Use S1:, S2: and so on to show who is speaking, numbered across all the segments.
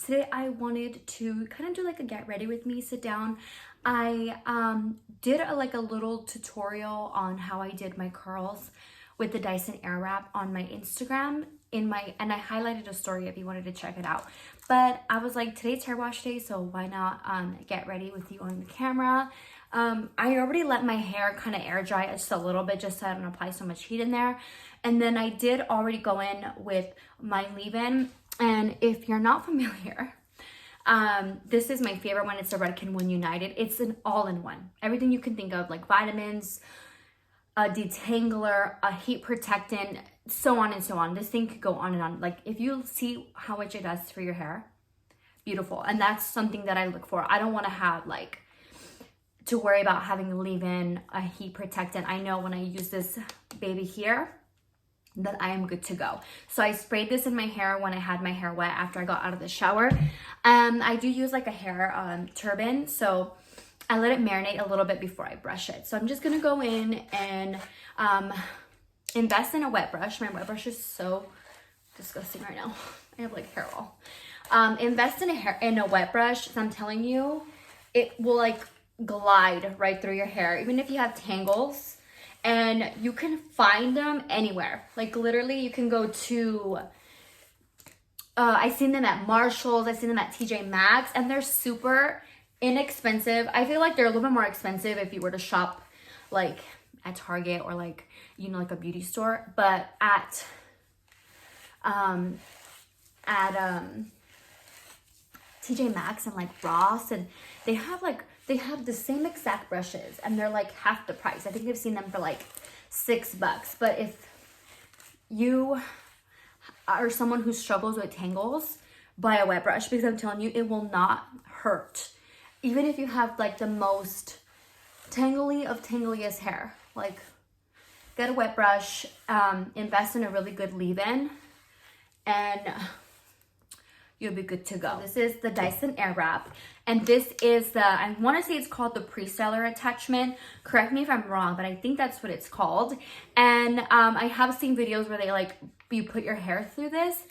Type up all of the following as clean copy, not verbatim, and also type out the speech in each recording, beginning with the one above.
S1: today I wanted to kind of do like a get ready with me sit down. I did a little tutorial on how I did my curls with the Dyson Airwrap on my Instagram and I highlighted a story if you wanted to check it out. But I was like, today's hair wash day, so why not get ready with you on the camera. I already let my hair kind of air dry just a little bit just so I don't apply so much heat in there. And then I did already go in with my leave-in. And if you're not familiar, this is my favorite one. It's the Redken One United. It's an all-in-one. Everything you can think of, like vitamins, a detangler, a heat protectant, so on and so on. This thing could go on and on. Like, if you see how much it does for your hair, beautiful. And that's something that I look for. I don't want to have to worry about having to leave in a heat protectant. I know when I use this baby here that I am good to go. So I sprayed this in my hair when I had my hair wet after I got out of the shower. I do use like a hair turban, so I let it marinate a little bit before I brush it. So I'm just gonna go in and invest in a wet brush. My wet brush is so disgusting right now. I have like hair all. Invest in a wet brush. So I'm telling you, it will like glide right through your hair, even if you have tangles. And you can find them anywhere. Like literally you can go to, I've seen them at Marshall's, I've seen them at TJ Maxx, and they're super inexpensive. I feel like they're a little bit more expensive if you were to shop like at Target or like, you know, like a beauty store. But at TJ Maxx and like Ross, and they have the same exact brushes and they're like half the price. I think I've seen them for like $6. But if you are someone who struggles with tangles, buy a wet brush, because I'm telling you, it will not hurt. Even if you have like the most tangly of tangliest hair, like get a wet brush, invest in a really good leave-in, and you'll be good to go. This is the Dyson Airwrap, and this is I want to say it's called the pre-styler attachment. Correct me if I'm wrong, but I think that's what it's called. And I have seen videos where they you put your hair through this.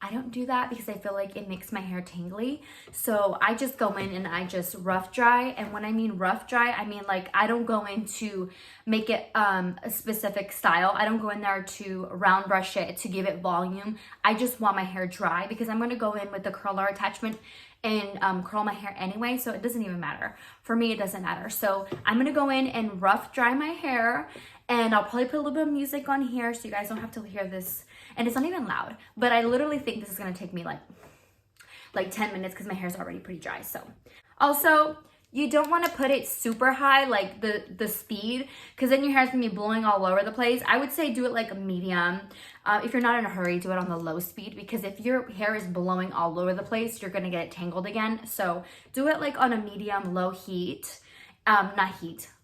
S1: I don't do that because I feel like it makes my hair tangly. So I just go in and I just rough dry. And when I mean rough dry, I mean like I don't go in to make it a specific style. I don't go in there to round brush it to give it volume. I just want my hair dry because I'm going to go in with the curler attachment and curl my hair anyway. So it doesn't even matter. For me, it doesn't matter. So I'm going to go in and rough dry my hair. And I'll probably put a little bit of music on here so you guys don't have to hear this. And it's not even loud, but I literally think this is gonna take me like 10 minutes because my hair's already pretty dry. So also, you don't want to put it super high, like the speed, because then your hair's gonna be blowing all over the place. I would say do it like a medium. If you're not in a hurry, do it on the low speed, because if your hair is blowing all over the place, you're gonna get it tangled again. So do it like on a medium, low heat,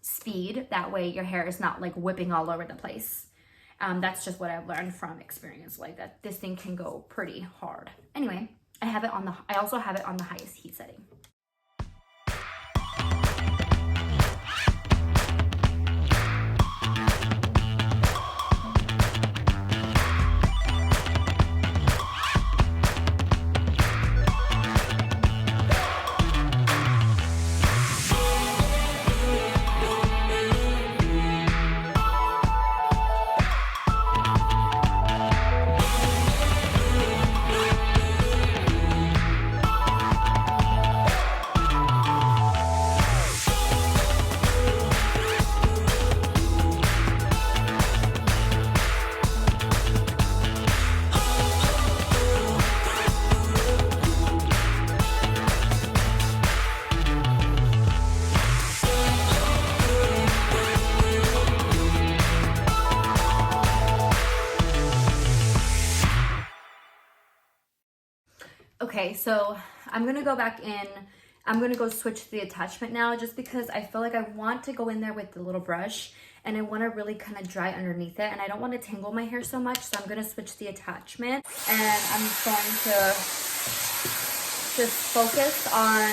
S1: speed. That way your hair is not like whipping all over the place. That's just what I've learned from experience, like that this thing can go pretty hard. Anyway, I also have it on the highest heat setting. Okay, so I'm gonna go back in. I'm gonna go switch to the attachment now, just because I feel like I want to go in there with the little brush and I want to really kind of dry underneath it, and I don't want to tangle my hair so much. So I'm gonna switch the attachment, and I'm going to just focus on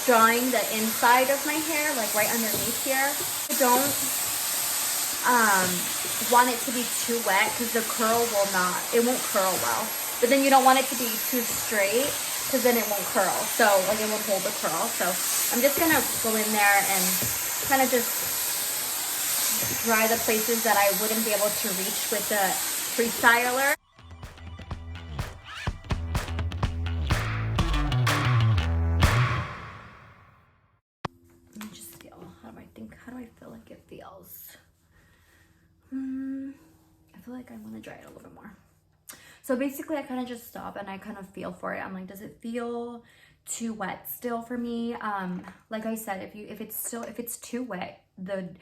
S1: drawing the inside of my hair, like right underneath here. I don't want it to be too wet because the curl won't curl well but then you don't want it to be too straight because then it won't curl. So like it won't hold the curl. So I'm just gonna go in there and kind of just dry the places that I wouldn't be able to reach with the freestyler. Let me just feel. How do I feel like it feels? I feel like I want to dry it a little bit more. So basically I kind of just stop and I kind of feel for it. I'm like, does it feel too wet still for me? Like I said, if it's too wet, the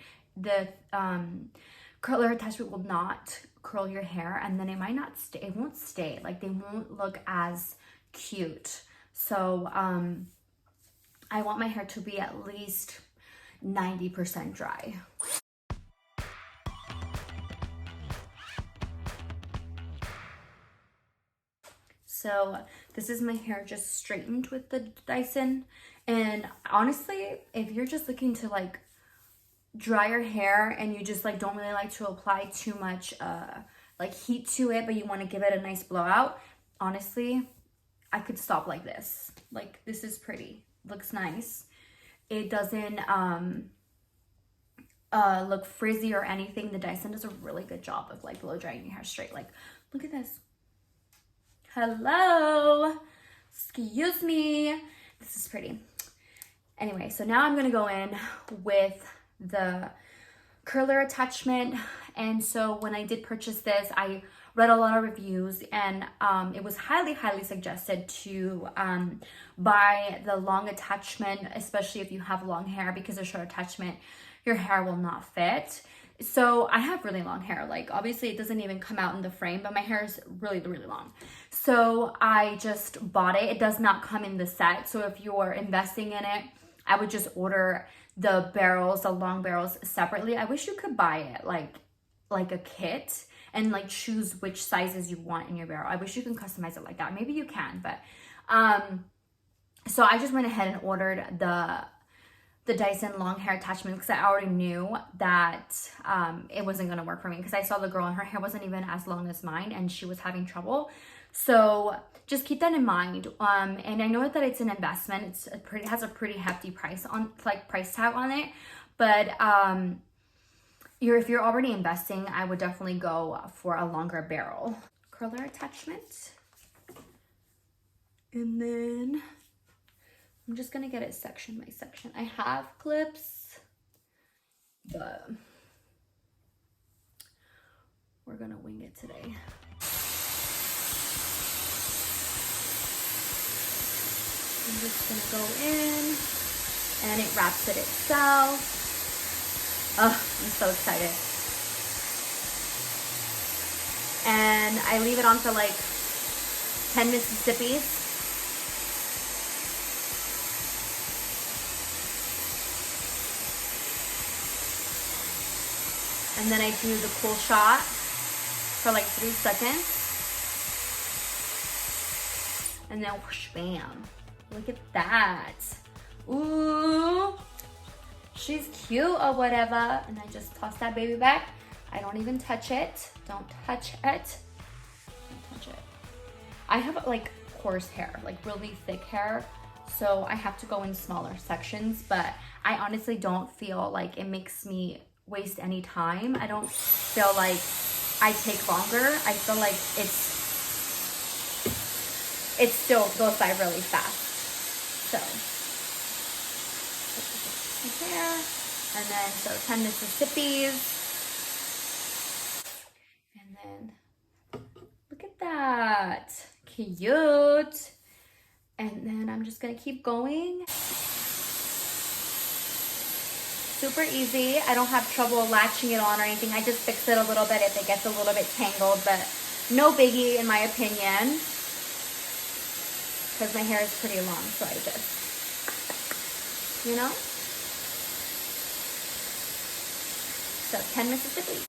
S1: curler attachment will not curl your hair, and then it might not stay. It won't stay. Like they won't look as cute. So I want my hair to be at least 90% dry. So this is my hair just straightened with the Dyson. And honestly, if you're just looking to like dry your hair and you just like don't really like to apply too much like heat to it, but you want to give it a nice blowout, honestly, I could stop like this. Like this is pretty, looks nice. It doesn't look frizzy or anything. The Dyson does a really good job of like blow drying your hair straight. Like, look at this. Hello, excuse me. This is pretty. Anyway, so now I'm gonna go in with the curler attachment. And so when I did purchase this, I read a lot of reviews, and it was highly suggested to buy the long attachment, especially if you have long hair, because a short attachment, your hair will not fit. So I have really long hair. Like obviously it doesn't even come out in the frame, but my hair is really long. So I just bought it. It does not come in the set. So if you're investing in it, I would just order the barrels, the long barrels separately. I wish you could buy it like a kit and like choose which sizes you want in your barrel. I wish you can customize it like that. Maybe you can, but so I just went ahead and ordered the Dyson long hair attachment because I already knew that it wasn't going to work for me, because I saw the girl and her hair wasn't even as long as mine and she was having trouble. So just keep that in mind. And I know that it's an investment. It has a pretty hefty price tag on it, but if you're already investing, I would definitely go for a longer barrel. Curler attachment. And then I'm just gonna get it section by section. I have clips, but we're gonna wing it today. I'm just gonna go in and it wraps it itself. Oh, I'm so excited. And I leave it on for like 10 Mississippis. And then I do the cool shot for like 3 seconds. And then whoosh, bam. Look at that. Ooh, she's cute or whatever. And I just toss that baby back. I don't even touch it. Don't touch it. Don't touch it. I have like coarse hair, like really thick hair. So I have to go in smaller sections, but I honestly don't feel like it makes me waste any time. I don't feel like I take longer. I feel like it still goes by really fast. So hair, and then so 10 Mississippis, and then look at that, cute. And then I'm just gonna keep going. Super easy. I don't have trouble latching it on or anything. I just fix it a little bit if it gets a little bit tangled, but no biggie in my opinion, because my hair is pretty long, so I just, you know. So 10 Mississippi.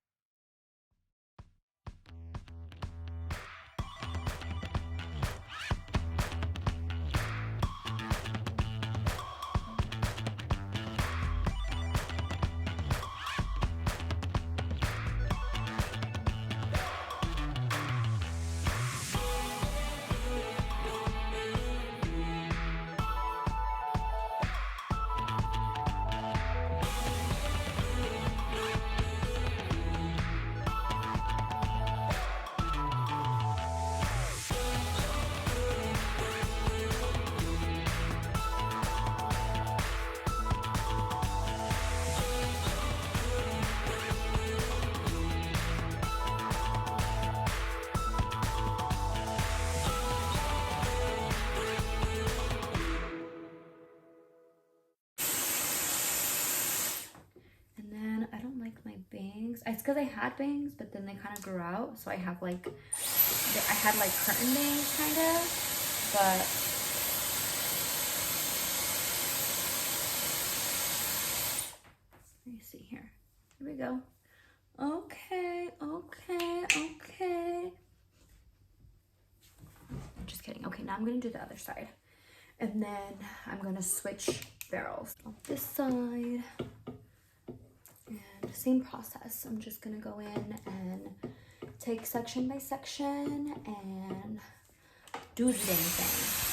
S1: bangs. It's because I had bangs, but then they kind of grew out. So I have like, I had like curtain bangs kind of, but let me see here. Here we go. Okay, okay, okay. Just kidding. Okay, now I'm gonna do the other side. And then I'm gonna switch barrels on this side. And same process. I'm just gonna go in and take section by section and do the dang thing.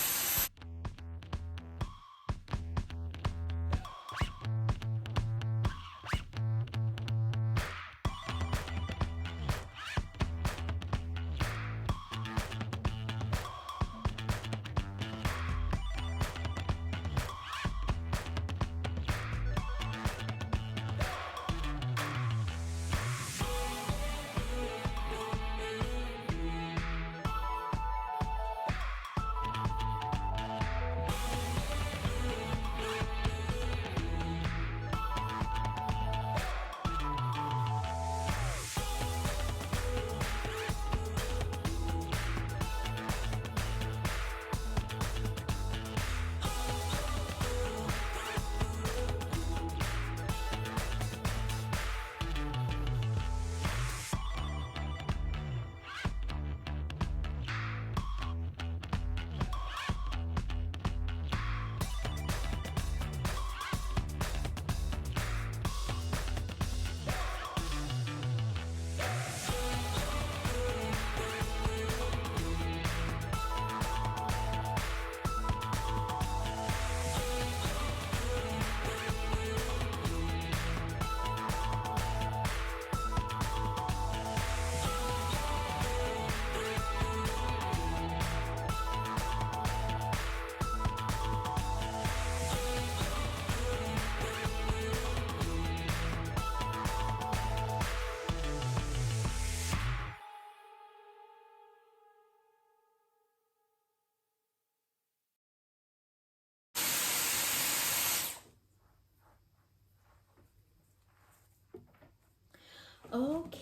S1: Okay,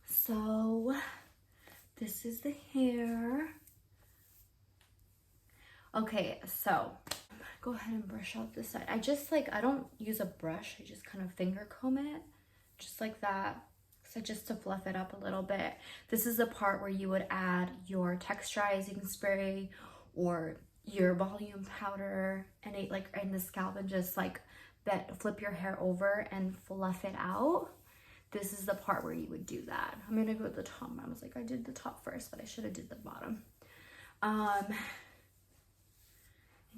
S1: so this is the hair. Okay, so go ahead and brush out this side. I just like, I don't use a brush. I just kind of finger comb it just like that. So just to fluff it up a little bit. This is the part where you would add your texturizing spray or your volume powder and it like in the scalp and just like flip your hair over and fluff it out. This is the part where you would do that. I'm gonna go with the top. I was like, I did the top first, but I should have did the bottom.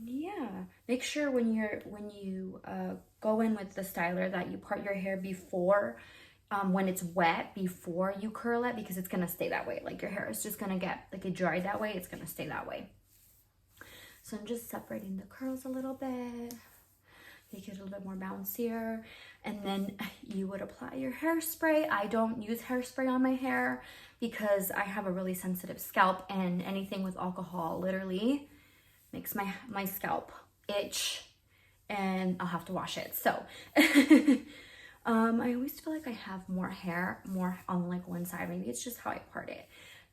S1: Yeah, make sure when you go in with the styler that you part your hair before, when it's wet, before you curl it, because it's gonna stay that way. Like your hair is just gonna get like it dried that way. It's gonna stay that way. So I'm just separating the curls a little bit. Make it a little bit more bouncier, and then you would apply your hairspray. I don't use hairspray on my hair because I have a really sensitive scalp, and anything with alcohol literally makes my scalp itch, and I'll have to wash it. So I always feel like I have more hair, more on like one side. Maybe it's just how I part it.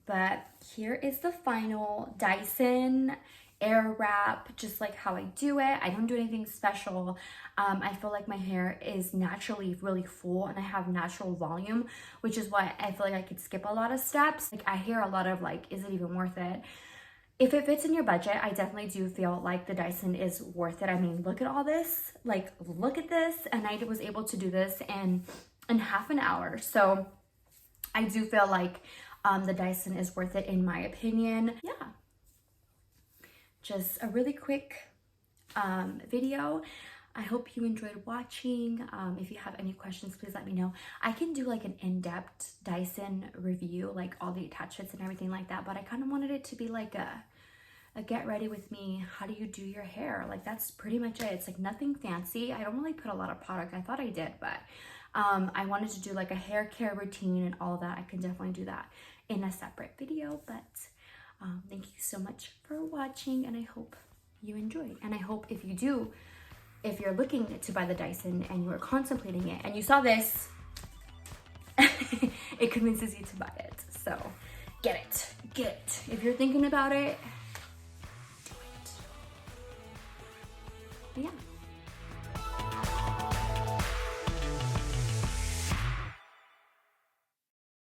S1: But here is the final Dyson Airwrap, just like how I do it. I don't do anything special. I feel like my hair is naturally really full and I have natural volume, which is why I feel like I could skip a lot of steps. Like I hear a lot of like, is it even worth it? If it fits in your budget, I definitely do feel like the Dyson is worth it. I mean, look at all this, like look at this. And I was able to do this in half an hour. So I do feel like the Dyson is worth it in my opinion. Yeah. Just a really quick video. I hope you enjoyed watching. If you have any questions, please let me know. I can do like an in-depth Dyson review, like all the attachments and everything like that, but I kind of wanted it to be like a get ready with me. How do you do your hair? Like that's pretty much it. It's like nothing fancy. I don't really put a lot of product. I thought I did, but I wanted to do like a hair care routine and all that. I can definitely do that in a separate video, but thank you so much for watching, and I hope you enjoyed. And I hope if you do if you're looking to buy the Dyson and you are contemplating it and you saw this, it convinces you to buy it. So get it, get it. If you're thinking about it, do it. But yeah.